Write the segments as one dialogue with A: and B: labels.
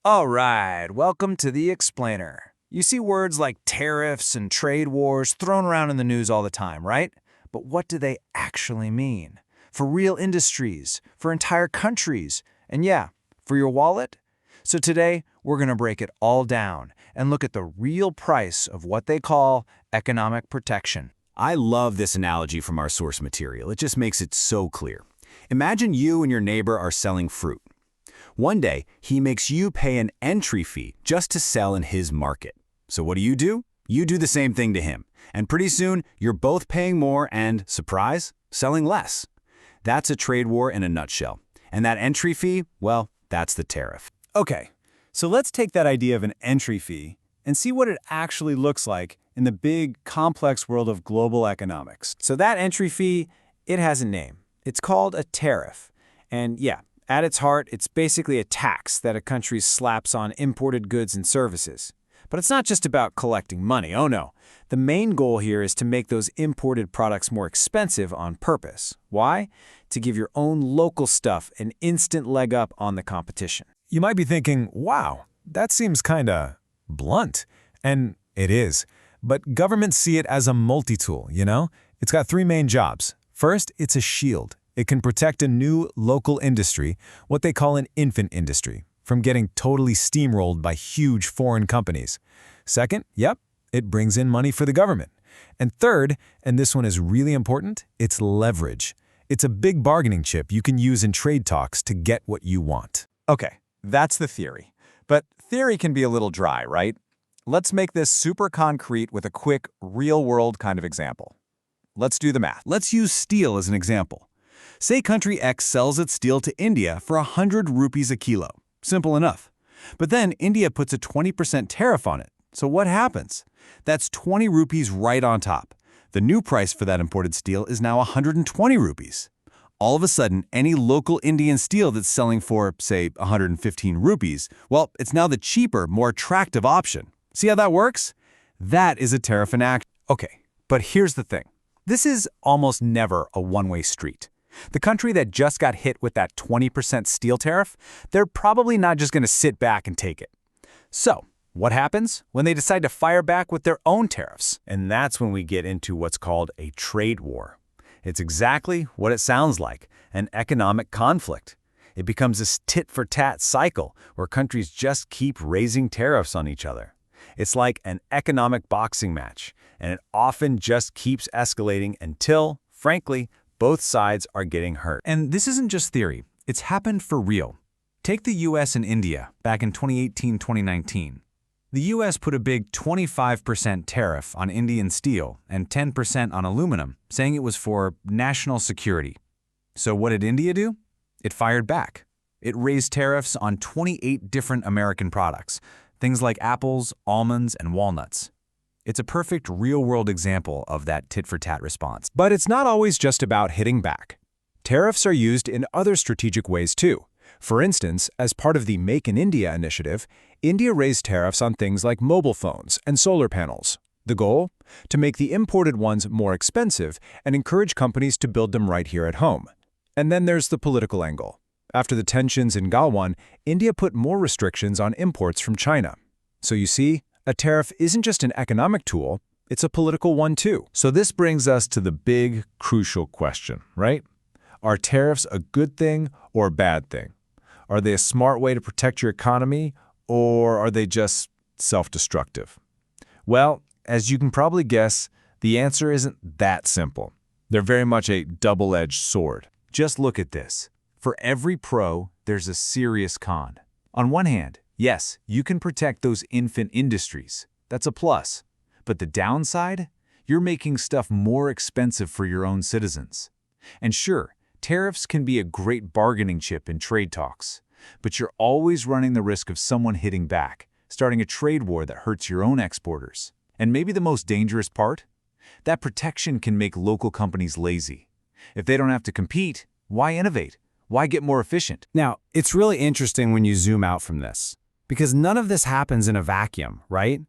A: All right, welcome to The Explainer. You see words like tariffs and trade wars thrown around in the news all the time, right? But what do they actually mean? For real industries, for entire countries, and yeah, for your wallet? So today, we're going to break it all down and look at the real price of what they call economic protection.
B: I love this analogy from our source material. It just makes it so clear. Imagine you and your neighbor are selling fruit. One day, he makes you pay an entry fee just to sell in his market. So what do? You do the same thing to him. And pretty soon, you're both paying more and, surprise, selling less. That's a trade war in a nutshell. And that entry fee, well, that's the tariff.
C: Okay, so let's take that idea of an entry fee and see what it actually looks like in the big, complex world of global economics. So that entry fee, it has a name. It's called a tariff. And yeah, at its heart, it's basically a tax that a country slaps on imported goods and services. But it's not just about collecting money, oh no. The main goal here is to make those imported products more expensive on purpose. Why? To give your own local stuff an instant leg up on the competition.
D: You might be thinking, wow, that seems kinda blunt. And it is. But governments see it as a multi-tool, you know? It's got three main jobs. First, it's a shield. It can protect a new local industry, what they call an infant industry, from getting totally steamrolled by huge foreign companies. Second, it brings in money for the government. And third, and this one is really important, it's leverage. It's a big bargaining chip you can use in trade talks to get what you want.
C: Okay, that's the theory. But theory can be a little dry, right? Let's make this super concrete with a quick, real-world kind of example. Let's do the math.
B: Let's use steel as an example. Say country X sells its steel to India for 100 rupees a kilo. Simple enough. But then India puts a 20% tariff on it. So what happens? That's 20 rupees right on top. The new price for that imported steel is now 120 rupees. All of a sudden, any local Indian steel that's selling for, say, 115 rupees, well, it's now the cheaper, more attractive option. See how that works? That is a tariff in action.
C: Okay, but here's the thing. This is almost never a one-way street. The country that just got hit with that 20% steel tariff, they're probably not just going to sit back and take it. So, what happens when they decide to fire back with their own tariffs?
B: And that's when we get into what's called a trade war. It's exactly what it sounds like, an economic conflict. It becomes this tit-for-tat cycle where countries just keep raising tariffs on each other. It's like an economic boxing match, and it often just keeps escalating until, frankly, both sides are getting hurt.
A: And this isn't just theory. It's happened for real. Take the US and India back in 2018-2019. The US put a big 25% tariff on Indian steel and 10% on aluminum, saying it was for national security. So what did India do? It fired back. It raised tariffs on 28 different American products, things like apples, almonds, and walnuts. It's a perfect real-world example of that tit-for-tat response.
D: But it's not always just about hitting back. Tariffs are used in other strategic ways too. For instance, as part of the Make in India initiative, India raised tariffs on things like mobile phones and solar panels. The goal? To make the imported ones more expensive and encourage companies to build them right here at home. And then there's the political angle. After the tensions in Galwan, India put more restrictions on imports from China. So you see, a tariff isn't just an economic tool, it's a political one too.
E: So this brings us to the big, crucial question, right? Are tariffs a good thing or a bad thing? Are they a smart way to protect your economy, or are they just self-destructive? Well, as you can probably guess, the answer isn't that simple. They're very much a double-edged sword.
A: Just look at this. For every pro, there's a serious con. On one hand, yes, you can protect those infant industries. That's a plus. But the downside? You're making stuff more expensive for your own citizens. And sure, tariffs can be a great bargaining chip in trade talks. But you're always running the risk of someone hitting back, starting a trade war that hurts your own exporters. And maybe the most dangerous part? That protection can make local companies lazy. If they don't have to compete, why innovate? Why get more efficient?
C: Now, it's really interesting when you zoom out from this, because none of this happens in a vacuum, right?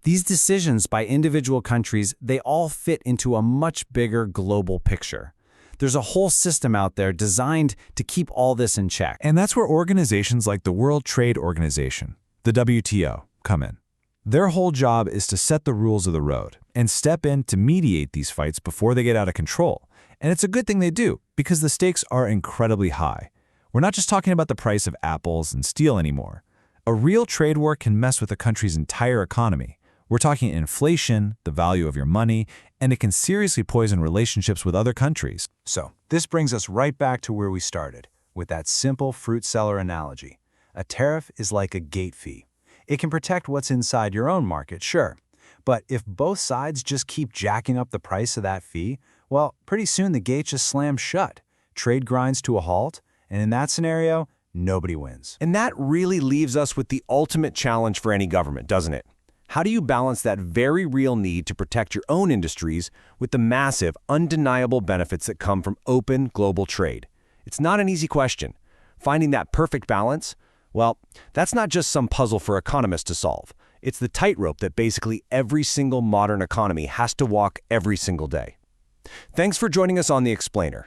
C: These decisions by individual countries, they all fit into a much bigger global picture. There's a whole system out there designed to keep all this in check.
D: And that's where organizations like the World Trade Organization, the WTO, come in. Their whole job is to set the rules of the road and step in to mediate these fights before they get out of control. And it's a good thing they do, because the stakes are incredibly high. We're not just talking about the price of apples and steel anymore. A real trade war can mess with a country's entire economy. We're talking inflation, the value of your money, and it can seriously poison relationships with other countries.
C: So, this brings us right back to where we started, with that simple fruit seller analogy. A tariff is like a gate fee. It can protect what's inside your own market, sure. But if both sides just keep jacking up the price of that fee, well, pretty soon the gate just slams shut. Trade grinds to a halt, and in that scenario, nobody wins.
B: And that really leaves us with the ultimate challenge for any government, doesn't it? How do you balance that very real need to protect your own industries with the massive, undeniable benefits that come from open global trade? It's not an easy question. Finding that perfect balance, well, that's not just some puzzle for economists to solve. It's the tightrope that basically every single modern economy has to walk every single day. Thanks for joining us on The Explainer.